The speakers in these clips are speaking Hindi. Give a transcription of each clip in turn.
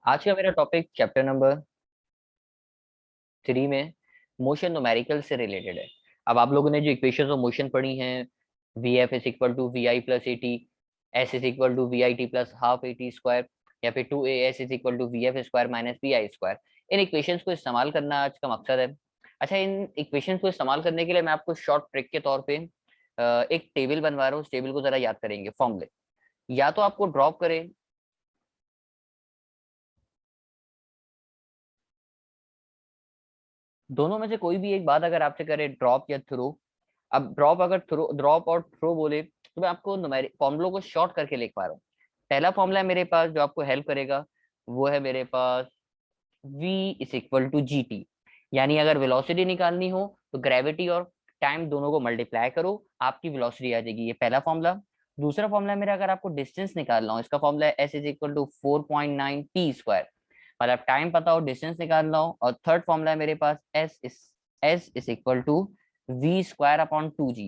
आज का मेरा टॉपिक चैप्टर नंबर 3 में मोशन न्यूमेरिकल से रिलेटेड है। अब आप लोगों ने जो इक्वेशंस ऑफ मोशन पढ़ी हैं, v f is equal to v i plus a t, s is equal to v i t plus half a t square, या फिर two a s is equal to v f square minus v i square, इन इक्वेशंस को इस्तेमाल करना आज का मकसद है। अच्छा, इन इक्वेशंस को इस्तेमाल करने के लिए मैं आपको शॉर्ट ट्रिक के तौर पे एक टेबल बनवा रहा हूँ। उस टेबल को जरा याद करेंगे। फॉर्मूले या तो आपको ड्रॉप करें, दोनों में से कोई भी एक बात अगर आपसे करे, ड्रॉप या थ्रो। अब ड्रॉप अगर थ्रो, ड्रॉप और थ्रो बोले तो मैं आपको फॉर्मुलों को शॉर्ट करके लिख पा रहा हूँ। पहला फॉर्मूला है मेरे पास जो आपको हेल्प करेगा, वो है मेरे पास v is equal to g t. यानी अगर वेलोसिटी निकालनी हो तो ग्रेविटी और टाइम दोनों को मल्टीप्लाई करो, आपकी वेलोसिटी आ जाएगी। ये पहला फॉर्मूला। दूसरा फॉर्मूला मेरा, अगर आपको डिस्टेंस निकालना हो, इसका फॉर्मूला है s is equal to 4.9 t square. मतलब टाइम पता हो, डिस्टेंस निकालना हो। और थर्ड फॉर्मूला है मेरे पास s is equal to we square upon two g.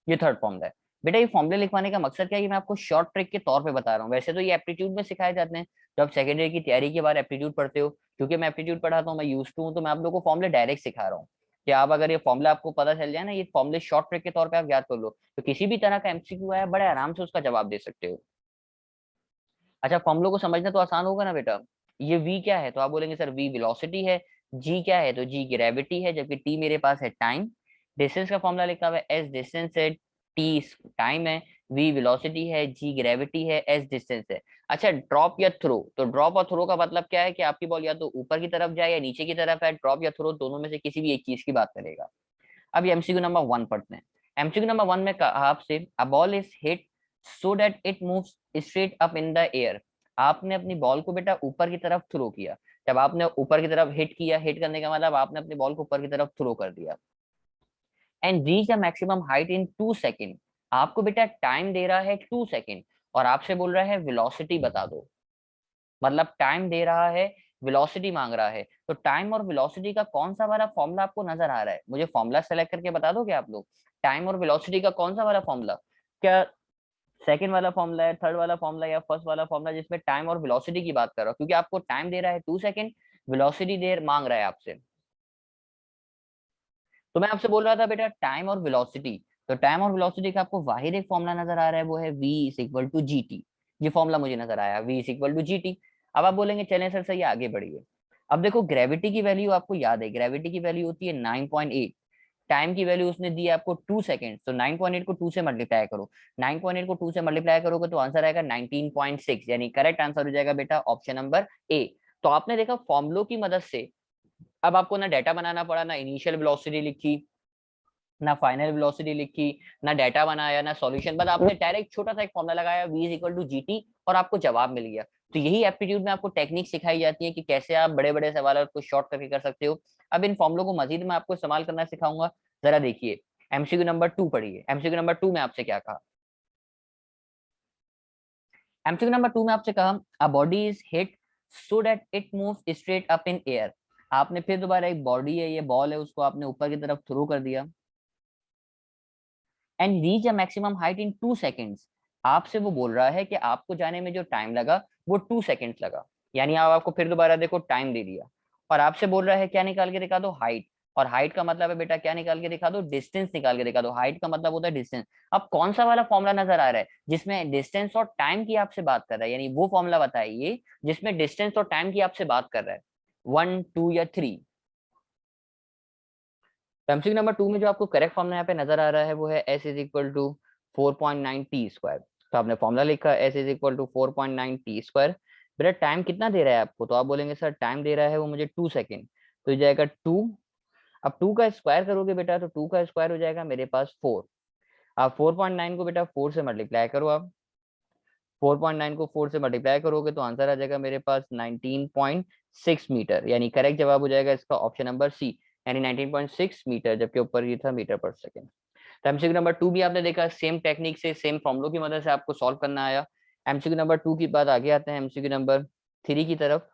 ये थर्ड फॉर्मूला है। बेटा ये फॉर्मूले लिखवाने का मकसद क्या है कि मैं आपको शॉर्ट ट्रिक के तौर पे बता रहा हूँ। वैसे तो ये एप्टीट्यूड में सिखाए जाते हैं, जब आप सेकेंडरी की तैयारी के बाद एप्टीट्यूड पढ़ते हो। क्योंकि मैं एप्टीट्यूड पढ़ाता हूँ, मैं यूज टू हूँ, तो मैं आप लोगों को फॉर्मूले डायरेक्ट सिखा रहा हूँ कि आप अगर ये फॉर्मूला आपको पता चल जाए ना, ये फॉर्मूले शॉर्ट ट्रिक के तौर पे आप याद कर लो, तो किसी भी तरह का एमसीक्यू आया बड़े आराम से उसका जवाब दे सकते हो। अच्छा, फॉर्मूलों को समझना तो आसान होगा ना बेटा। ये v क्या है तो आप बोलेंगे सर v वेलोसिटी है। g क्या है तो g ग्रेविटी है, जबकि t मेरे पास है टाइम। डिस्टेंस का फॉर्मूला लिखा हुआ है s डिस्टेंस है, t टाइम है, v वेलोसिटी है, g ग्रेविटी है, s डिस्टेंस है। अच्छा, ड्रॉप या थ्रो, तो ड्रॉप और थ्रो का मतलब क्या है कि आपकी बॉल या तो ऊपर की तरफ जाए या नीचे की तरफ है। ड्रॉप या थ्रो दोनों में से किसी भी एक चीज की बात करेगा। अब एमसीक्यू नंबर 1 पढ़ते हैं। एमसीक्यू नंबर 1 में कहा आपसे, a ball is hit so that it moves straight up in the air. आपने अपनी बॉल को बेटा ऊपर की तरफ थ्रो किया। जब आपने ऊपर की तरफ हिट किया, हिट करने का मतलब आपने अपनी बॉल को ऊपर की तरफ थ्रो कर दिया, and reach the maximum height in 2 second. आपको बेटा टाइम दे रहा है 2 सेकेंड, और आपसे बोल रहा है वेलोसिटी बता दो। मतलब टाइम दे रहा है, वेलोसिटी मांग रहा है। तो टाइम और वेलोसिटी का कौन सा वाला फॉर्मूला आपको नजर आ रहा है? मुझे फॉर्मूला सेलेक्ट करके बता दोगे आप लोग? टाइम और वेलोसिटी का कौन सा वाला फॉर्मूला? क्या सेकंड वाला फॉर्मूला है, थर्ड वाला फॉर्मूला, या फर्स्ट वाला फॉर्मूला जिसमें टाइम और वेलोसिटी की बात कर रहा हूँ? क्योंकि आपको टाइम दे रहा है 2 सेकेंड, वेलोसिटी देर मांग रहा है आपसे। तो मैं आपसे बोल रहा था बेटा टाइम और वेलोसिटी। तो टाइम और वेलोसिटी का आपको वाहिद एक फॉर्मूला नजर आ रहा है, वो है v is equal to g t. ये फॉर्मूला मुझे नजर आया, v is equal to g t. अब आप बोलेंगे चलें सर सही, आगे बढ़िए। अब देखो, ग्रेविटी की वैल्यू आपको याद है, ग्रेविटी की वैल्यू होती है 9.8। टाइम की वैल्यू उसने दी है आपको 2 सेकेंड, तो 9.8 को 2 से मल्टीप्लाई करो। 9.8 को 2 से मल्टीप्लाई करोगे तो आंसर आएगा 19.6। यानी करेक्ट आंसर हो जाएगा बेटा ऑप्शन नंबर ए। तो आपने देखा फॉर्मुलों की मदद से अब आपको ना डाटा बनाना पड़ा, ना इनिशियल वेलोसिटी लिखी, ना फाइनल वेलोसिटी लिखी, ना डाटा बनाया, ना सॉल्यूशन, बस आपने डायरेक्ट छोटा सा एक फॉर्मूला लगाया, v is equal to g t, और आपको जवाब मिल गया। तो यही एप्टीट्यूड में आपको टेक्निक सिखाई जाती है कि कैसे आप बड़े बड़े सवाल को शॉर्ट करके कर सकते हो। अब इन फॉर्मुलों को मजीद मैं आपको इस्तेमाल करना सिखाऊंगा। जरा देखिए, एमसीक्यू नंबर 2 पढ़िए। एमसीक्यू नंबर 2 में आपसे क्या कहा? एमसीक्यू नंबर 2 में आपसे कहा, a body is hit so that it moves straight up in air. आपने फिर दोबारा, एक बॉडी है, ये बॉल है, उसको आपने ऊपर की तरफ थ्रो कर दिया, and reach a maximum height in 2 seconds. आपसे वो बोल रहा है कि आपको जाने में जो टाइम लगा वो 2 सेकेंड्स लगा। यानी आप आपको फिर दोबारा देखो टाइम दे दिया, और आपसे बोल रहा है क्या निकाल के दिखा दो? हाइट। और हाइट का मतलब है बेटा क्या निकाल के दिखा दो? डिस्टेंस निकाल के दिखा दो। हाइट का मतलब होता है डिस्टेंस। अब कौन सा वाला फॉर्मूला नजर आ रहा है जिसमें डिस्टेंस और टाइम की आपसे बात कर रहा है? यानी वो फॉर्मूला बताइए जिसमें डिस्टेंस और टाइम की आपसे बात कर रहा है, 1, 2 या 3। एमसीक्यू नंबर 2 में जो आपको करेक्ट फॉर्मूला यहाँ पे नजर आ रहा है वो है s is equal to 4.9 t square. तो आपने फॉर्मूला लिखा s is equal to 4.9 t square. बेटा टाइम कितना दे रहा है आपको? तो आप बोलेंगे सर टाइम दे रहा है वो मुझे 2 सेकेंड। तो ये जाएगा 2। अब 2 का स्क्वायर करोगे बेटा तो 2 का स्क्वायर हो जाएगा मेरे पास 4। आप 4.9 को बेटा 4 से मल्टीप्लाई करो। आप 4.9 को 4 से मल्टीप्लाई करोगे तो आंसर आ जाएगा मेरे पास 19.6 मीटर। यानी करेक्ट जवाब हो जाएगा इसका ऑप्शन नंबर सी, यानी 19.6 मीटर, जबकि ऊपर ये था मीटर पर सेकेंड। तो एमसीक्यू नंबर 2 भी आपने देखा, सेम टेक्निक से, सेम फॉर्मुलों की मदद से आपको सॉल्व करना आया। एमसीक्यू नंबर 2 की बाद आगे आते हैं एमसीक्यू नंबर 3 की तरफ।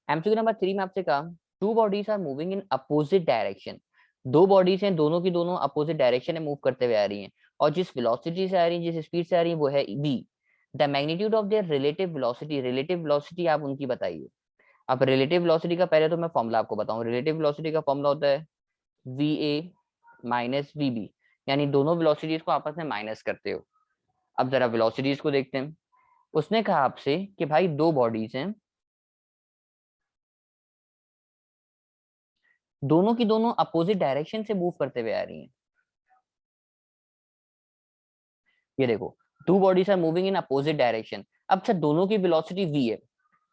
एमसीक्यू नंबर 3 में आपसे कहा, two bodies are moving in opposite direction. दो बॉडीज हैं, दोनों की दोनों अपोजिट डायरेक्शन में मूव करते हुए आ रही हैं, और जिस वेलोसिटी से आ रही है, जिस स्पीड से आ रही है वो है v। The magnitude of their relative velocity, relative velocity आप उनकी बताइए। अब रिलेटिव वेलोसिटी का पहले तो मैं फॉर्मूला आपको बताऊं, रिलेटिव वेलोसिटी का फॉर्मूला होता है va माइनस vb, यानी दोनों वेलोसिटीज को आपस में माइनस करते हो। अब जरा वेलोसिटीज को देखते हैं। उसने कहा आपसे कि भाई दो बॉडीज हैं, दोनों की दोनों अपोजिट डायरेक्शन से मूव करते हुए आ रही हैं। ये देखो, two bodies are moving in opposite direction. अब अच्छा, दोनों की वेलोसिटी v है,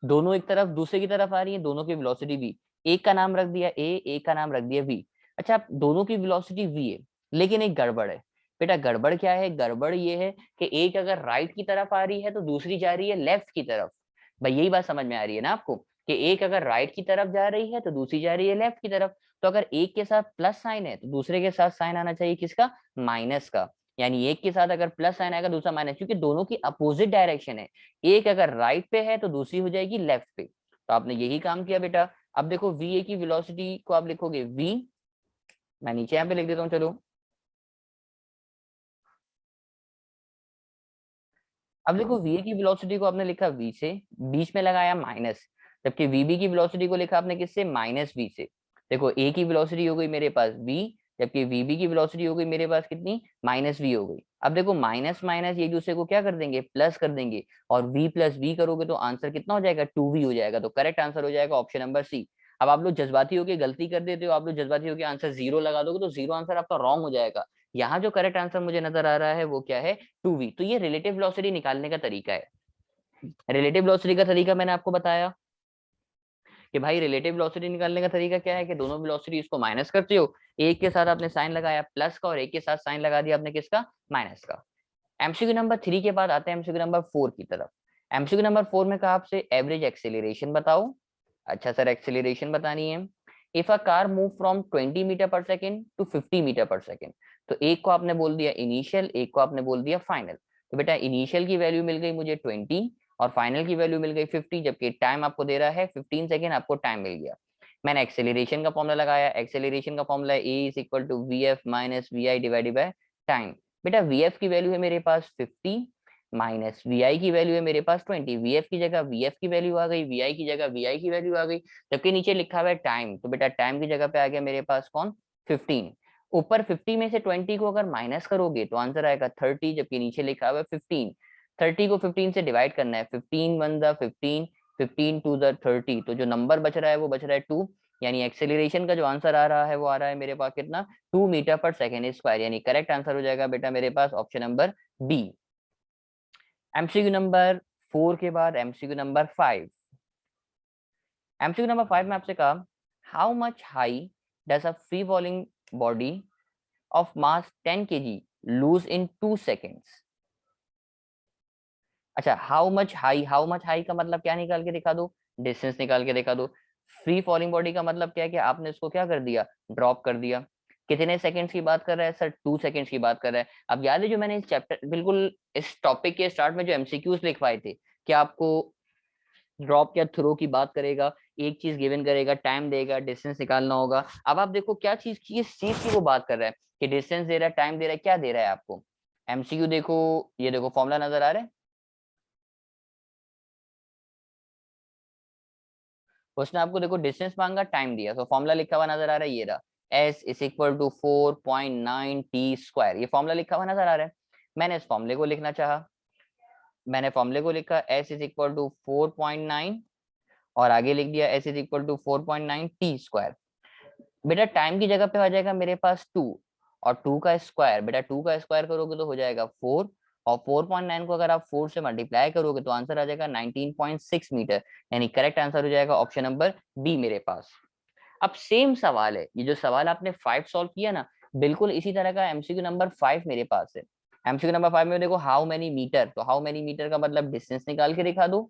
दोनों एक तरफ दूसरे की तरफ आ रही है, दोनों की वेलोसिटी v। एक का नाम रख दिया a, एक का नाम रख दिया v। अच्छा, अब दोनों की वेलोसिटी v है, लेकिन एक गड़बड़ है। बेटा गड़बड़ क्या है? गड़बड़ ये है कि एक अगर राइट की तरफ आ रही है तो दूसरी जा रही है लेफ्ट की तरफ। भाई यही बात समझ में आ रही है ना आपको, कि एक अगर राइट की तरफ जा रही है तो दूसरी जा रही है लेफ्ट की तरफ। तो अगर एक के साथ प्लस साइन है तो दूसरे के साथ साइन आना चाहिए किसका? माइनस का। यानी एक के साथ अगर प्लस साइन आएगा, दूसरा माइनस, क्योंकि दोनों की अपोजिट डायरेक्शन है। एक अगर राइट पे है तो दूसरी हो जाएगी लेफ्ट पे। तो आपने यही काम किया बेटा। अब देखो va की वेलोसिटी को आप लिखोगे v, मैं नीचे यहाँ पे लिख देता हूँ, चलो। अब देखो va की वेलोसिटी को आपने लिखा v से, बीच में लगाया माइनस, जबकि vb की वेलोसिटी को लिखा आपने किससे? माइनस v से। देखो a की वेलोसिटी हो गई मेरे पास v, जबकि vb की वेलोसिटी हो गई मेरे पास कितनी? माइनस v हो गई। अब देखो माइनस माइनस एक दूसरे को क्या कर देंगे? प्लस कर देंगे। और v प्लस v करोगे तो आंसर कितना हो जाएगा? 2v हो जाएगा। तो करेक्ट आंसर हो जाएगा ऑप्शन नंबर सी। अब आप लोग जज्बाती होकर गलती कर देते हो, आप लोग जज्बाती होकर आंसर जीरो लगा दोगे तो जीरो आंसर आपका रॉन्ग हो जाएगा। यहाँ जो करेक्ट आंसर मुझे नजर आ रहा है वो क्या है? 2v। तो ये रिलेटिव वेलोसिटी निकालने का तरीका है। रिलेटिव वेलोसिटी का तरीका मैंने आपको बताया कि भाई रिलेटिव वेलोसिटी निकालने का तरीका क्या है, कि दोनों वेलोसिटीज को माइनस करते हो। एक के साथ आपने साइन लगाया प्लस का और एक के साथ साइन लगा दिया आपने किसका? माइनस का। एमसीक्यू नंबर 3 के बाद आते हैं एमसीक्यू नंबर 4 की तरफ। एमसीक्यू नंबर 4 में कहा आपसे एवरेज एक्सेलरेशन बताओ। अच्छा सर, एक्सेलरेशन बतानी है। If a car move from 20 metre per second to 50 metre per second, तो एक को आपने बोल दिया इनिशियल, एक को आपने बोल दिया फाइनल। तो बेटा इनिशियल की वैल्यू मिल गई मुझे 20 और फाइनल की वैल्यू मिल गई 50, जबकि टाइम आपको दे रहा है 15 सेकेंड, आपको टाइम मिल गया। मैंने एक्सेलरेशन का फॉर्मूला लगाया, एक्सेलरेशन का फॉर्मूला है a is equal to v f minus v i divided by time. बेटा वी एफ की वैल्यू है मेरे पास 50 माइनस वी आई की वैल्यू है मेरे पास 20। वी एफ की जगह वी एफ की वैल्यू आ गई, वी आई की जगह वी आई की वैल्यू आ गई, जबकि नीचे लिखा हुआ है टाइम। तो बेटा टाइम की जगह पे आ गया मेरे पास कौन? 15। ऊपर 50 में से 20 को अगर माइनस करोगे तो आंसर आएगा 30, जबकि नीचे लिखा हुआ है 15। 30 को 15 से डिवाइड करना है, 15 वन द 15, 15 टू द 30, तो जो नंबर बच रहा है वो बच रहा है 2। यानी एक्सेलरेशन का जो आंसर आ रहा है वो आ रहा है मेरे पास कितना? 2 मीटर पर सेकेंड स्क्वायर। यानी करेक्ट आंसर हो जाएगा बेटा मेरे पास option number d. MCQ number 4 के बाद एमसीक्यू नंबर 5। एमसीक्यू नंबर 5 में आपसे कहा how much high does a free falling body of mass 10 KG lose in 2 seconds. अच्छा, हाउ मच हाई का मतलब क्या निकाल के दिखा दो? डिस्टेंस निकाल के दिखा दो। फ्री फॉलिंग बॉडी का मतलब क्या है? कि आपने इसको क्या कर दिया? ड्रॉप कर दिया। कितने सेकंड्स की बात कर रहा है सर? 2 सेकंड्स की बात कर रहा है। अब याद है जो मैंने इस चैप्टर, बिल्कुल इस टॉपिक के स्टार्ट में जो एमसीक्यूज लिखवाए थे, कि आपको ड्रॉप या थ्रो की बात करेगा, एक चीज गिवन करेगा, टाइम देगा, डिस्टेंस निकालना होगा। अब आप देखो क्या चीज की, किस चीज की वो बात कर रहा है, कि डिस्टेंस दे रहा है, टाइम दे रहा है, क्या दे रहा है आपको? एमसीक्यू देखो, ये देखो फॉर्मूला नजर आ रहा है। उसने आपको देखो डिस्टेंस मांगा, टाइम दिया, तो फॉर्मूला लिखा हुआ नजर आ रहा है, ये रहा। S is equal to 4.9 t square, ये फॉर्मूला लिखा हुआ नजर आ रहा है। मैंने इस फॉर्मूले को लिखना चाहा, मैंने फॉर्मूले को लिखा एस इज इक्वल टू 4.9 और आगे लिख दिया s is equal to 4.9 t square. बेटा टाइम की जगह पे आ जाएगा मेरे पास 2, और 2 का स्क्वायर, बेटा 2 का स्क्वायर करोगे तो हो जाएगा 4, और 4.9 को अगर आप 4 से मल्टीप्लाई करोगे तो आंसर आ जाएगा 19.6 मीटर। यानी करेक्ट आंसर हो जाएगा ऑप्शन नंबर बी मेरे पास। अब सेम सवाल है, ये जो सवाल आपने 5 सॉल्व किया ना, बिल्कुल इसी तरह का एमसीक्यू नंबर 5 मेरे पास है। एमसीक्यू नंबर 5 में देखो हाउ मेनी मीटर, तो हाउ मेनी मीटर का मतलब डिस्टेंस निकाल के दिखा दो।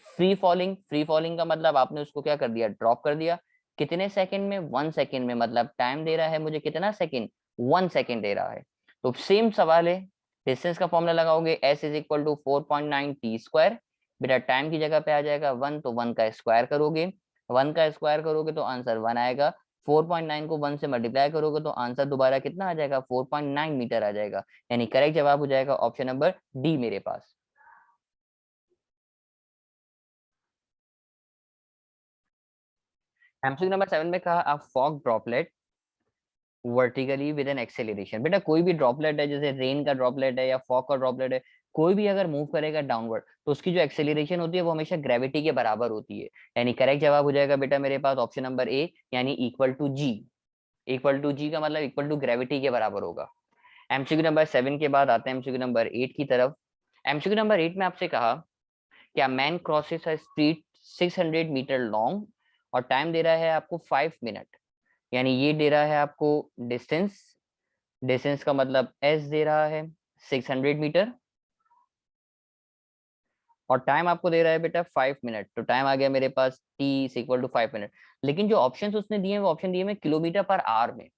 फ्री फॉलिंग, फ्री फॉलिंग का मतलब आपने उसको क्या कर दिया? ड्रॉप कर दिया। कितने सेकंड में? 1 सेकंड में, मतलब टाइम दे रहा है मुझे कितना सेकंड? 1 सेकंड दे रहा है। तो सेम सवाल है, डिस्टेंस का फॉर्मूला लगाओगे s is equal to 4.9 t square. बेटा टाइम की जगह पे आ जाएगा 1, तो 1 का स्क्वायर करोगे, 1 का स्क्वायर करोगे तो आंसर 1 आएगा। 4.9 को 1 से मल्टीप्लाई करोगे तो आंसर दोबारा कितना आ जाएगा? 4.9 मीटर आ जाएगा। यानी करेक्ट जवाब हो जाएगा ऑप्शन नंबर डी मेरे पास। एमसीक्यू नंबर 7 में कहा a fog droplet vertically with an acceleration. बेटा कोई भी ड्रॉपलेट है, जैसे रेन का ड्रॉपलेट है या फॉग का ड्रॉपलेट है, कोई भी अगर मूव करेगा डाउनवर्ड तो उसकी जो एक्सेलरेशन होती है वो हमेशा ग्रेविटी के बराबर होती है। यानी करेक्ट जवाब हो जाएगा बेटा मेरे पास ऑप्शन नंबर ए, यानी equal to g. Equal to g का मतलब इक्वल टू ग्रेविटी के बराबर होगा। एमसीक्यू नंबर 7 के बाद आते हैं एमसीक्यू नंबर 8 की तरफ। एमसीक्यू नंबर 8 में आपसे कहा क्या man crosses a street 600 metre long और टाइम दे रहा है आपको 5 मिनट। यानी ये दे रहा है आपको डिस्टेंस, डिस्टेंस का मतलब एस दे रहा है 600 मीटर, और टाइम आपको दे रहा है बेटा 5 मिनट। तो टाइम आ गया मेरे पास t is equal to 5 minute. लेकिन जो ऑप्शंस उसने दिए हैं वो ऑप्शन दिए हैं किलोमीटर पर आवर में।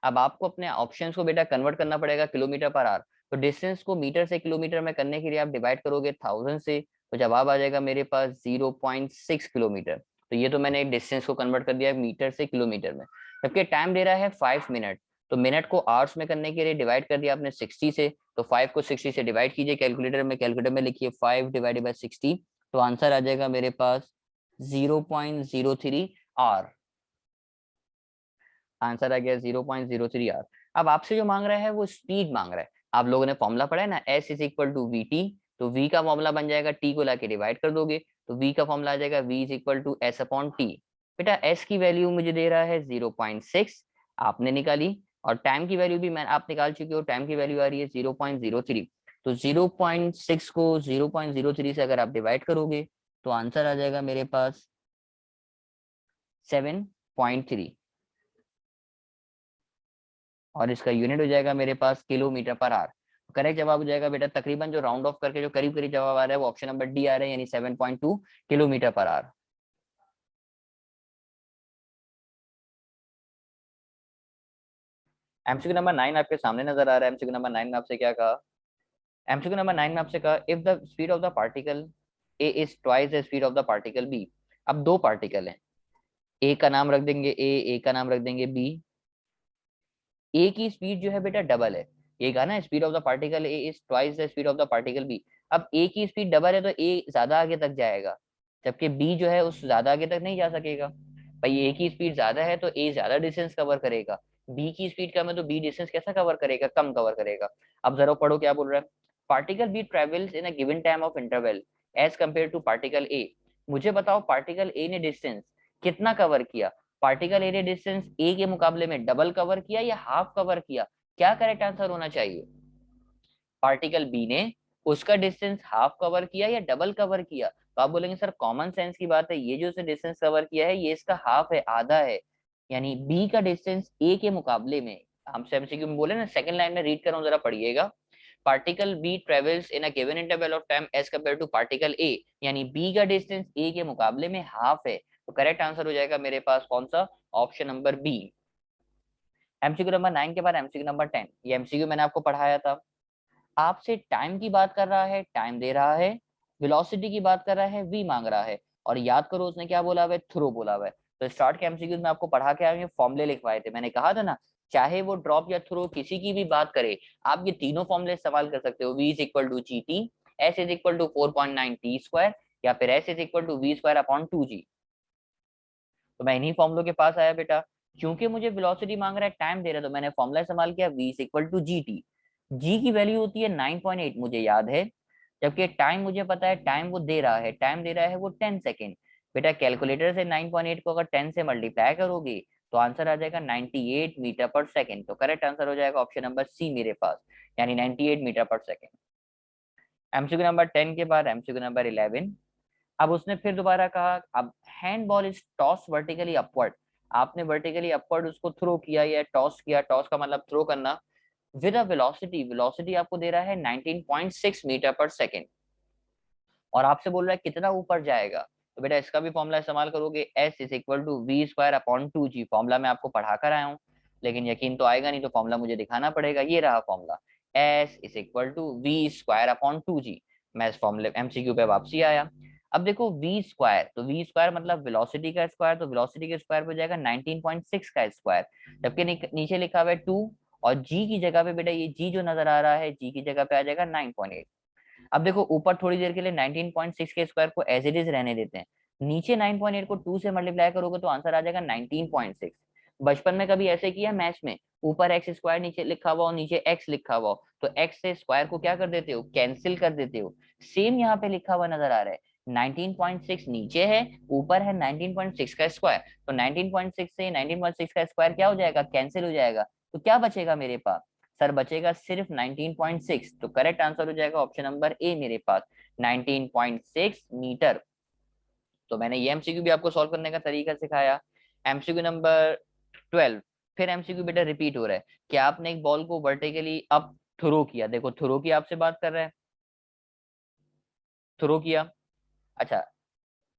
अब आपको अपने ऑप्शंस को बेटा कन्वर्ट करना पड़ेगा किलोमीटर पर आवर। तो डिस्टेंस को मीटर से किलोमीटर में करने के लिए आप डिवाइड करोगे 1000 से, तो जवाब आ जाएगा मेरे पास 0.6 किलोमीटर। तो ये तो मैंने डिस्टेंस को कन्वर्ट कर दिया मीटर से किलोमीटर में। जबकि टाइम दे रहा है 5 मिनट, तो मिनट को आवर्स में करने के लिए डिवाइड कर दिया आपने 60 से। तो 5 को 60 से डिवाइड कीजिए कैलकुलेटर में लिखिए 5/60। तो आंसर आ जाएगा मेरे पास 0.03 आवर। आंसर आ गया 0.03 आवर। अब आपसे जो मांग रहा है वो स्पीड मांग रहा है। आप लोगों ने फॉर्मूला पढ़ा है ना, s is equal to v t. तो वी का फॉर्मूला बन जाएगा, टी को लाके डिवाइड कर दोगे तो वी का फॉर्मूला आ जाएगा v is equal to S upon t. बेटा एस की वैल्यू मुझे दे रहा है 0.6, आपने निकाली। और टाइम की वैल्यू भी मैं आप निकाल चुके हो, टाइम की वैल्यू आ रही है 0.03। तो 0.6 को 0.03 से अगर आप डिवाइड करोगे तो आंसर आ जाएगा मेरे पास 7.3, और इसका यूनिट हो जाएगा मेरे पास किलोमीटर पर आवर। करेक्ट जवाब हो जाएगा बेटा तकरीबन, जो राउंड ऑफ करके जो करीब करीब जवाब आ रहा है वो ऑप्शन नंबर डी आ रहा है, यानी 7.2 kilometre per hour. MCQ number 9 आपके सामने नजर आ रहा है। एमसीक्यू नंबर 9 में आपसे क्या कहा? एमसीक्यू नंबर 9 में आपसे कहा if the speed of the particle A is twice the speed of the particle B. अब दो पार्टिकल हैं, ए का नाम रख देंगे ए का नाम रख देंगे बी। ए की स्पीड जो है बेटा डबल है। ये कहा ना speed of the particle A is twice the speed of the particle B. अब ए की स्पीड डबल है तो ए ज्यादा आगे तक जाएगा, जबकि बी जो है उस ज्यादा आगे तक नहीं जा सकेगा। भाई ए की स्पीड ज्यादा है तो ए ज्यादा डिस्टेंस कवर करेगा, बी की स्पीड कम है तो बी डिस्टेंस कैसा कवर करेगा, कम कवर करेगा। अब जरा पढ़ो क्या बोल रहा है। Particle B travels in a given time of interval as compare to particle A. मुझे बताओ पार्टिकल ए ने डिस्टेंस कितना कवर किया। पार्टिकल ए ने डिस्टेंस ए के मुकाबले में डबल कवर किया या हाफ कवर किया? क्या करेक्ट आंसर होना चाहिए? पार्टिकल बी ने उसका डिस्टेंस हाफ कवर किया या डबल कवर किया? तो आप बोलेंगे सर कॉमन सेंस की बात है, ये जो उसने डिस्टेंस कवर किया है ये इसका हाफ है, आधा है। यानी बी का डिस्टेंस ए के मुकाबले में, हमसे एमसीक्यू में बोले ना, सेकंड लाइन में रीड कर रहा हूं जरा पढ़िएगा। Particle B travels in a given interval of time as compare to particle A, यानी बी का डिस्टेंस ए के मुकाबले में हाफ है। तो करेक्ट आंसर हो जाएगा मेरे पास कौन सा? Option number B. MCQ number 9 के बाद एमसीक्यू नंबर 10। ये एमसीक्यू मैंने आपको पढ़ाया था। आपसे टाइम की बात कर रहा है, टाइम दे रहा है, वेलोसिटी की बात कर रहा है, वी मांग रहा है, और याद करो उसने क्या बोला हुआ है, थ्रो बोला हुआ है। तो स्टार्ट के एमसीक्यूज में आपको पढ़ा के आए फॉर्मुले लिखवाए थे, मैंने कहा था ना, चाहे वो ड्रॉप या थ्रो किसी की भी बात करे, आप ये तीनों फॉर्मुले इस्तेमाल कर सकते हो। V is equal to g t, s is equal to 4.9 t square, या फिर s is equal to we square upon 2 g. तो मैं इन्हीं फॉर्मुलों के पास आया बेटा। क्योंकि मुझे वेलोसिटी मांग रहा है, टाइम दे रहा है, तो मैंने फॉर्मुला इस्तेमाल किया we is equal to g T. जी की वैल्यू होती है 9.8 मुझे याद है, जबकि टाइम मुझे पता है, टाइम वो दे रहा है, टाइम दे रहा है वो 10 सेकेंड। बेटा कैलकुलेटर से 9.8 को अगर 10 से मल्टीप्लाई करोगे तो आंसर आ जाएगा 98 मीटर पर सेकेंड। तो करेक्ट आंसर हो जाएगा ऑप्शन नंबर सी मेरे पास, यानी 98 metre per second. MCQ number 10 के बाद एमसीक्यू नंबर 11। अब उसने फिर दोबारा कहा अब hand ball is toss vertically upward. आपने वर्टिकली अपवर्ड उसको थ्रो किया या टॉस किया, टॉस का मतलब थ्रो करना, विद अ वेलोसिटी, वेलोसिटी आपको दे रहा है 19.6 मीटर पर सेकेंड, और आपसे बोल रहा है कितना ऊपर जाएगा। तो बेटा इसका भी फॉर्मूला इस्तेमाल करोगे, s is equal to we square upon 2 g. Formula मैं आपको पढ़ा कर आया हूँ, लेकिन यकीन तो आएगा नहीं, तो फॉर्मूला मुझे दिखाना पड़ेगा। ये रहा formula, s is equal to we square upon 2 g. मैं इस फॉर्मूले एमसीक्यू पे वापसी आया। अब देखो वी स्क्वायर, तो वी स्क्वायर मतलब वेलोसिटी का स्क्वायर, तो वेलोसिटी के स्क्वायर पे जाएगा 19.6 का स्क्वायर, जबकि नीचे लिखा हुआ है 2, और जी की जगह पे बेटा ये जी जो नजर आ रहा है, जी की जगह पे आ जाएगा 9.8। अब देखो ऊपर थोड़ी देर के लिए 19.6 के स्क्वायर को एज इट इज रहने देते हैं, नीचे 9.8 को 2 से मल्टीप्लाई करोगे तो आंसर आ जाएगा 19.6। बचपन में कभी ऐसे किया मैथ्स में, ऊपर एक्स स्क्वायर नीचे लिखा हुआ हो, नीचे एक्स लिखा हुआ हो, तो एक्स से स्क्वायर को क्या कर देते हो, कैंसिल कर देते हो। सेम यहाँ पे लिखा हुआ नजर आ रहा है, 19.6 नीचे है, ऊपर है 19.6 का स्क्वायर, तो 19.6 से 19.6 का स्क्वायर क्या हो जाएगा, कैंसिल हो जाएगा। तो क्या बचेगा मेरे पास, सर बचेगा सिर्फ 19.6। तो करेक्ट आंसर हो जाएगा ऑप्शन नंबर ए मेरे पास, 19.6 मीटर। तो मैंने ये एमसीक्यू भी आपको सॉल्व करने का तरीका सिखाया। एमसीक्यू नंबर 12, फिर एमसीक्यू बेटा रिपीट हो रहा है कि आपने एक बॉल को वर्टिकली अप थ्रो किया, देखो थ्रो की आपसे बात कर रहा है, थ्रो किया, अच्छा,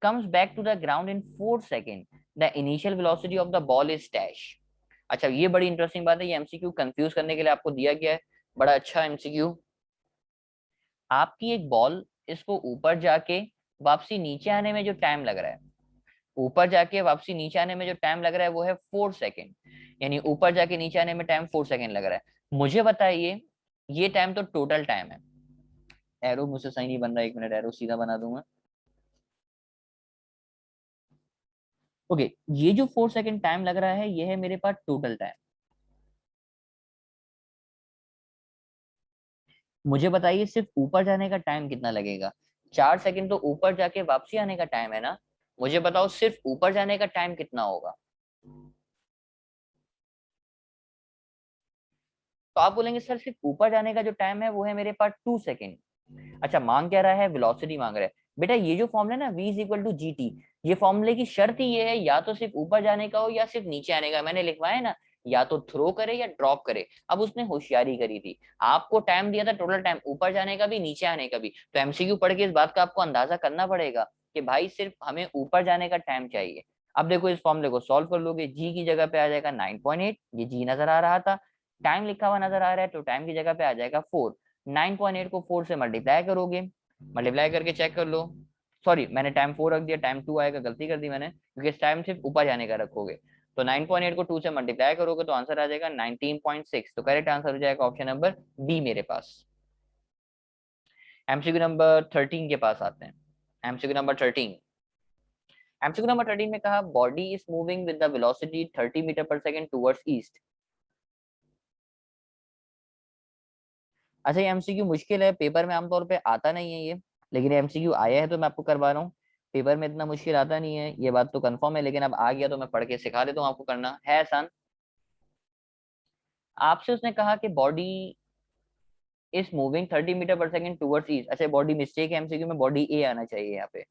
comes back to the ground in 4 seconds, the initial velocity of the ball is dash। अच्छा ये बड़ी इंटरेस्टिंग बात है, ये एमसीक्यू कंफ्यूज करने के लिए आपको दिया गया है, बड़ा अच्छा एमसीक्यू। आपकी एक बॉल, इसको ऊपर जाके वापसी नीचे आने में जो टाइम लग रहा है, ऊपर जाके वापसी नीचे आने में जो टाइम लग रहा है वो है 4 सेकेंड, यानी ऊपर जाके नीचे आने में टाइम 4 सेकेंड लग रहा है। मुझे बताइए ये टाइम तो टोटल टाइम है, एरो मुझसे सही नहीं बन रहा, 1 मिनट एरो सीधा बना दूंगा। ओके, ये जो 4 सेकेंड टाइम लग रहा है ये है मेरे पास टोटल टाइम। मुझे बताइए सिर्फ ऊपर जाने का टाइम कितना लगेगा, 4 सेकेंड तो ऊपर जाके वापसी आने का टाइम है ना, मुझे बताओ सिर्फ ऊपर जाने का टाइम कितना होगा। तो आप बोलेंगे सर सिर्फ ऊपर जाने का जो टाइम है वो है मेरे पास 2 सेकेंड। अच्छा मांग क्या रहा है, वेलोसिटी मांग रहा है। बेटा ये जो फॉर्मूला है ना, v is equal to g t, ये फॉर्मूले की शर्त ही ये है या तो सिर्फ ऊपर जाने का हो या सिर्फ नीचे आने का, मैंने लिखवाया है ना, या तो थ्रो करे या ड्रॉप करे। अब उसने होशियारी करी थी, आपको टाइम दिया था टोटल टाइम, ऊपर जाने का भी नीचे आने का भी, तो एमसीक्यू पढ़ के इस बात का आपको अंदाजा करना पड़ेगा कि भाई सिर्फ हमें ऊपर जाने का टाइम चाहिए। अब देखो इस फॉर्मूले को सॉल्व कर लोगे, जी की जगह पे आ जाएगा 9.8, ये जी नजर आ रहा था, टाइम लिखा हुआ नजर आ रहा है तो टाइम की जगह पे आ जाएगा 4। 9.8 को 4 से मल्टीप्लाई करोगे, मल्टीप्लाई करके चेक कर लो, सॉरी मैंने टाइम 4 रख दिया, टाइम 2 आएगा, गलती कर दी मैंने, क्योंकि इस टाइम सिर्फ ऊपर जाने का रखोगे। तो 9.8 को 2 से मल्टीप्लाई करोगे तो आंसर आ जाएगा 19.6। तो करेक्ट आंसर हो जाएगा ऑप्शन नंबर बी मेरे पास। एमसीक्यू नंबर 13 के पास आते हैं। एमसीक्यू नंबर 13, एमसीक्यू नंबर 13 में कहा body is moving with the velocity 30 metre per second towards east. अच्छा ये एमसीक्यू मुश्किल है, पेपर में आमतौर पे आता नहीं है ये, लेकिन एमसीक्यू आया है तो मैं आपको करवा रहा हूँ। पेपर में इतना मुश्किल आता नहीं है, ये बात तो कंफर्म है, लेकिन अब आ गया तो मैं पढ़ के सिखा देता हूँ आपको, करना है आसान। आपसे उसने कहा कि body is moving 30 metre per second towards east. अच्छा बॉडी मिस्टेक है, एमसीक्यू में बॉडी ए आना चाहिए यहाँ पे।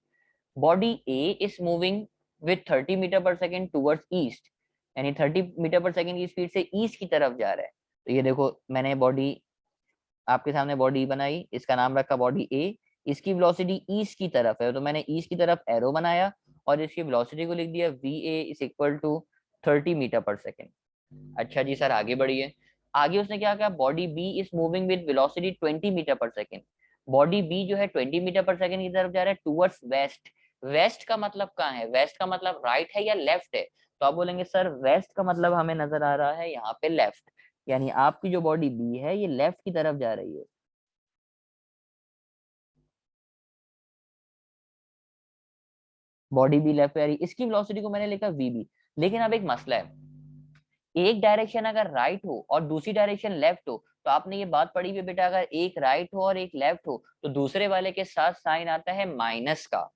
Body A is moving with 30 metre per second towards east, यानी 30 मीटर पर सेकंड की स्पीड से ईस्ट की तरफ जा रहा है। तो ये देखो मैंने बॉडी आपके सामने बॉडी बनाई, इसका नाम रखा बॉडी ए, इसकी वेलोसिटी ईस्ट की तरफ है तो मैंने ईस्ट की तरफ एरो बनाया और इसकी वेलोसिटी को लिख दिया v A is equal to 30 metre per second. अच्छा जी सर आगे बढ़िए। आगे उसने क्या कहा, body B is moving with velocity 20 metre per second. Body B जो है 20 मीटर पर सेकेंड की तरफ जा रहा है टूवर्ड्स वेस्ट। वेस्ट का मतलब कहाँ है, वेस्ट का मतलब राइट है या लेफ्ट है, तो आप बोलेंगे सर वेस्ट का मतलब हमें नजर आ रहा है यहाँ पे लेफ्ट, यानी आपकी जो बॉडी बी है ये लेफ्ट की तरफ जा रही है। बॉडी बी लेफ्ट पे आ रही है, इसकी वेलोसिटी को मैंने लिखा वीबी। लेकिन अब एक मसला है, एक डायरेक्शन अगर राइट हो और दूसरी डायरेक्शन लेफ्ट हो, तो आपने ये बात पढ़ी हुई बेटा, अगर एक राइट हो और एक लेफ्ट हो तो दूसरे वाले के साथ साइन आता है माइनस का,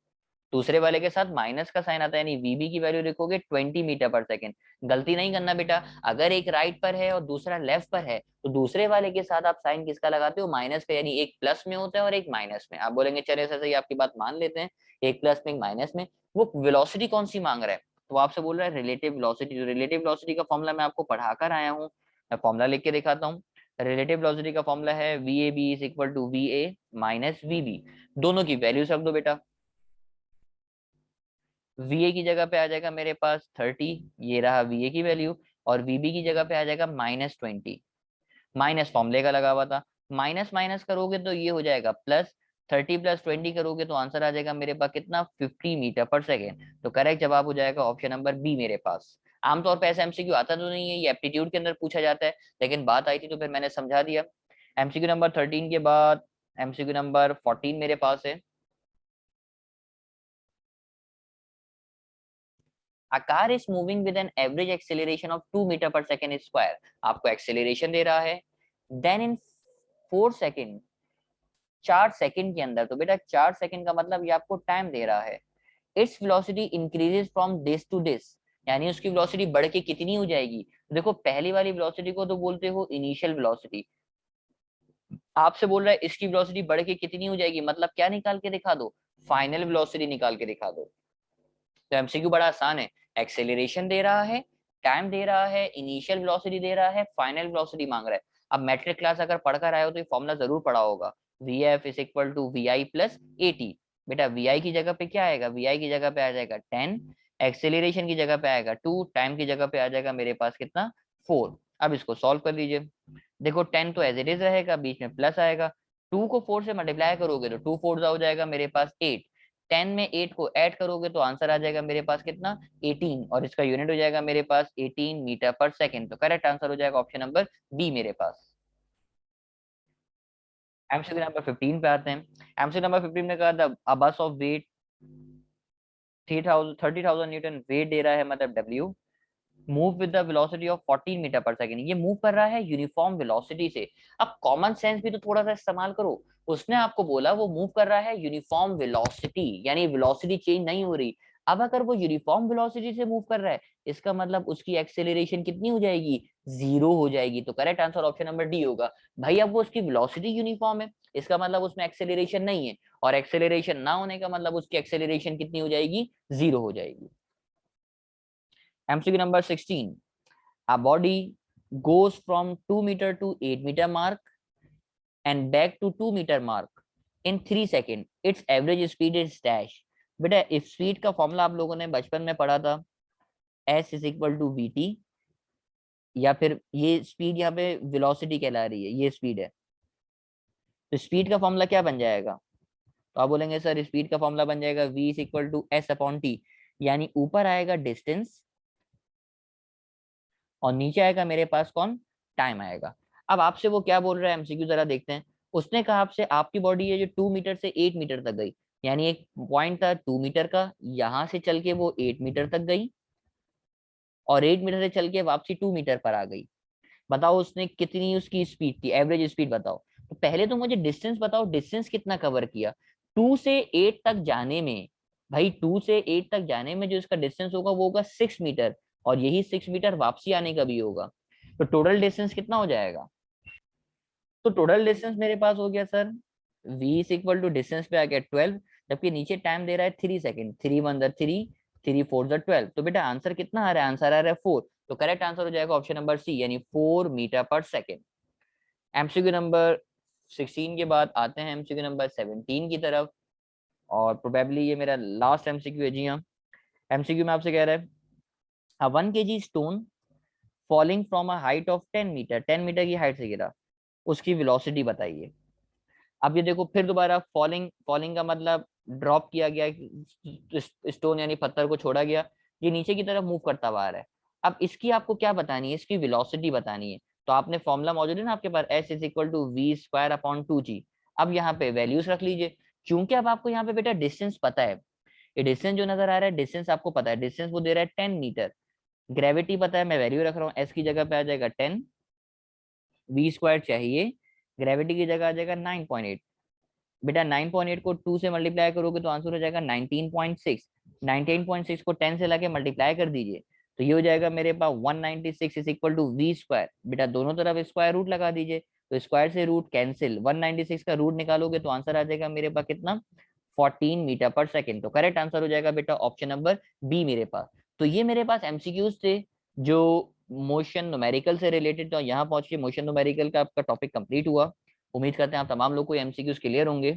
दूसरे वाले के साथ माइनस का साइन आता है, यानी वीबी की वैल्यू लिखोगे 20 मीटर पर सेकेंड। गलती नहीं करना बेटा, अगर एक राइट पर है और दूसरा लेफ्ट पर है तो दूसरे वाले के साथ आप साइन किसका लगाते हो, माइनस का, यानी एक प्लस में होता है और एक माइनस में। आप बोलेंगे चले सर सही आपकी बात मान लेते हैं, एक प्लस में एक माइनस में। वो वेलोसिटी कौन सी मांग रहा है, तो आपसे बोल रहा है रिलेटिव वेलोसिटी। जो रिलेटिव वेलोसिटी का फॉर्मूला मैं आपको पढ़ाकर आया हूँ, मैं फॉर्मूला लिख के दिखाता हूँ। रिलेटिव वेलोसिटी का फॉर्मूला है v A B is equal to v A minus v B, दोनों की वैल्यूज रख दो बेटा। वीए की जगह पे आ जाएगा मेरे पास 30, ये रहा वीए की वैल्यू, और वीबी की जगह पे आ जाएगा -20, माइनस फॉर्मूले का लगा हुआ था, माइनस माइनस करोगे तो ये हो जाएगा प्लस, 30 प्लस 20 करोगे तो आंसर आ जाएगा मेरे पास कितना, 50 मीटर पर सेकेंड। तो करेक्ट जवाब हो जाएगा ऑप्शन नंबर बी मेरे पास। आमतौर पर ऐसा एमसीक्यू आता तो नहीं है, ये एप्टीट्यूड के अंदर पूछा जाता है, लेकिन बात आई थी तो फिर मैंने समझा दिया। एमसीक्यू नंबर 13 के बाद एमसीक्यू नंबर 14 मेरे पास है। A car is moving with an average acceleration of 2 metre per second square. आपको एक्सेलरेशन दे रहा है, देन इन 4 सेकेंड, 4 सेकंड के अंदर, तो बेटा 4 सेकंड का मतलब ये आपको टाइम दे रहा है। Its velocity increases from this to this, यानी उसकी वेलोसिटी बढ़ के कितनी हो जाएगी। देखो पहली वाली वेलोसिटी को तो बोलते हो इनिशियल वेलोसिटी, आपसे बोल रहा है इसकी वेलोसिटी बढ़ के कितनी हो जाएगी, मतलब क्या निकाल के दिखा दो, फाइनल वेलोसिटी निकाल के दिखा दो। तो एमसीक्यू बड़ा आसान है, एक्सेलरेशन दे रहा है, टाइम दे रहा है, इनिशियल वेलोसिटी दे रहा है, फाइनल वेलोसिटी मांग रहा है। अब मैट्रिक क्लास अगर पढ़कर आए हो तो ये फॉर्मूला जरूर पढ़ा होगा, v f is equal to v i plus a t. बेटा वी आई की जगह पे क्या आएगा, वी आई की जगह पे आ जाएगा 10, एक्सेलरेशन की जगह पे आएगा 2, टाइम की जगह पे आ जाएगा मेरे पास कितना 4। अब इसको सॉल्व कर लीजिए, देखो 10 तो एज इट इज रहेगा, बीच में प्लस आएगा, 2 को 4 से मल्टीप्लाई करोगे तो 2 4 हो जाएगा मेरे पास 8, 10 में 8 को ऐड करोगे तो आंसर आ जाएगा मेरे पास कितना 18, और इसका यूनिट हो जाएगा मेरे पास 18 मीटर पर सेकंड। तो करेक्ट आंसर हो जाएगा ऑप्शन नंबर बी मेरे पास। एमसीक्यू नंबर 15 पे आते हैं। एमसीक्यू नंबर 15 में कहा था a bus of weight 30,000 newton weight दे रहा है, मतलब W, move with the velocity of 14 metre per second. ये मूव कर रहा है यूनिफॉर्म वेलोसिटी से। अब कॉमन सेंस भी तो थोड़ा सा इस्तेमाल करो, उसने आपको बोला वो मूव कर रहा है यूनिफॉर्म वेलोसिटी, यानी वेलोसिटी चेंज नहीं हो रही। अब अगर वो यूनिफॉर्म वेलोसिटी से मूव कर रहा है, इसका मतलब उसकी एक्सेलरेशन कितनी हो जाएगी, 0 हो जाएगी। तो correct answer option number D होगा। भाई अब वो उसकी वेलोसिटी यूनिफॉर्म है, इसका मतलब उसमें एक्सेलरेशन नहीं है, और एक्सेलरेशन ना होने का मतलब उसकी एक्सेलरेशन कितनी हो जाएगी, 0 हो जाएगी। MCQ number 16. A body goes from 2 meter to 8 meter mark and back to 2 meter mark in 3 seconds. Its average speed is dash. बेटा इस स्पीड का फॉर्मूला आप लोगों ने बचपन में पढ़ा था, s is equal to v t, या फिर ये स्पीड यहाँ पे वेलोसिटी कहला रही है, ये स्पीड है। तो स्पीड का फॉर्मूला क्या बन जाएगा, तो आप बोलेंगे सर स्पीड का फॉर्मूला बन जाएगा v is equal to S upon T, यानी ऊपर आएगा डिस्टेंस और नीचे आएगा मेरे पास कौन, टाइम आएगा। अब आपसे वो क्या बोल रहा है एमसीक्यू जरा देखते हैं। उसने कहा आपसे आपकी बॉडी है जो 2 मीटर से 8 मीटर तक गई, यानी एक पॉइंट था 2 मीटर का, यहां से चल के वो 8 मीटर तक गई, और 8 मीटर से चल के वापसी 2 मीटर पर आ गई। बताओ उसने कितनी उसकी स्पीड थी, एवरेज स्पीड बताओ। तो पहले तो मुझे डिस्टेंस बताओ, डिस्टेंस कितना कवर किया 2 से 8 तक जाने में। भाई 2 से 8 तक जाने में जो इसका डिस्टेंस होगा वो होगा 6 मीटर, और यही 6 मीटर वापसी आने का भी होगा। तो टोटल डिस्टेंस कितना हो जाएगा, तो टोटल डिस्टेंस मेरे पास हो गया sir v is equal to distance पे आ गया 12, जबकि नीचे टाइम दे रहा है 3 सेकंड, 3 1 3, 3 4 12। तो बेटा आंसर कितना आ रहा है, आंसर आ रहा है 4। तो करेक्ट आंसर हो जाएगा ऑप्शन नंबर सी, यानी 4 metre per second. MCQ number 16 के बाद आते हैं एमसीक्यू नंबर 17 की तरफ, और प्रोबेबली ये मेरा लास्ट एमसीक्यू है। जी हाँ, एमसीक्यू में आपसे कह रहा है a 1 kg stone falling from a height of 10 metre, 10 metre की हाइट से गिरा, उसकी वेलोसिटी बताइए। अब ये देखो फिर दोबारा फॉलिंग, फॉलिंग का मतलब ड्रॉप किया गया, स्टोन यानी पत्थर को छोड़ा गया, ये नीचे की तरफ मूव करता हुआ आ रहा है। अब इसकी आपको क्या बतानी है, इसकी वेलोसिटी बतानी है। तो आपने फॉर्मूला मौजूद है ना आपके पास, s is equal to we square upon 2g। अब यहाँ पे वैल्यूज रख लीजिए, क्योंकि अब आपको यहाँ पे बेटा डिस्टेंस पता है, ये डिस्टेंस जो नजर आ रहा है डिस्टेंस आपको पता है, डिस्टेंस वो दे रहा है 10 मीटर, ग्रेविटी पता है, मैं वैल्यू रख रहा हूँ, एस की जगह पे आ जाएगा 10, वी स्क्वायर चाहिए, ग्रेविटी की जगह आ जाएगा 9.8। बेटा 9.8 को 2 से मल्टीप्लाई करोगे तो आंसर हो जाएगा 19.6, 19.6 को 10 से लाके मल्टीप्लाई कर दीजिए, तो ये हो जाएगा मेरे पास 196 is equal to we square. बेटा दोनों तरफ स्क्वायर रूट लगा दीजिए, तो स्क्वायर से रूट कैंसिल, 196 का रूट निकालोगे तो आंसर आ जाएगा मेरे पास कितना, 14 मीटर पर सेकंड। तो करेक्ट आंसर हो जाएगा बेटा ऑप्शन नंबर बी मेरे पास। तो ये मेरे पास एमसीक्यूज थे जो मोशन न्यूमेरिकल से रिलेटेड। तो यहाँ पहुंच के मोशन न्यूमेरिकल का आपका टॉपिक कंप्लीट हुआ। उम्मीद करते हैं आप तमाम लोग को एमसीक्यूज क्लियर होंगे।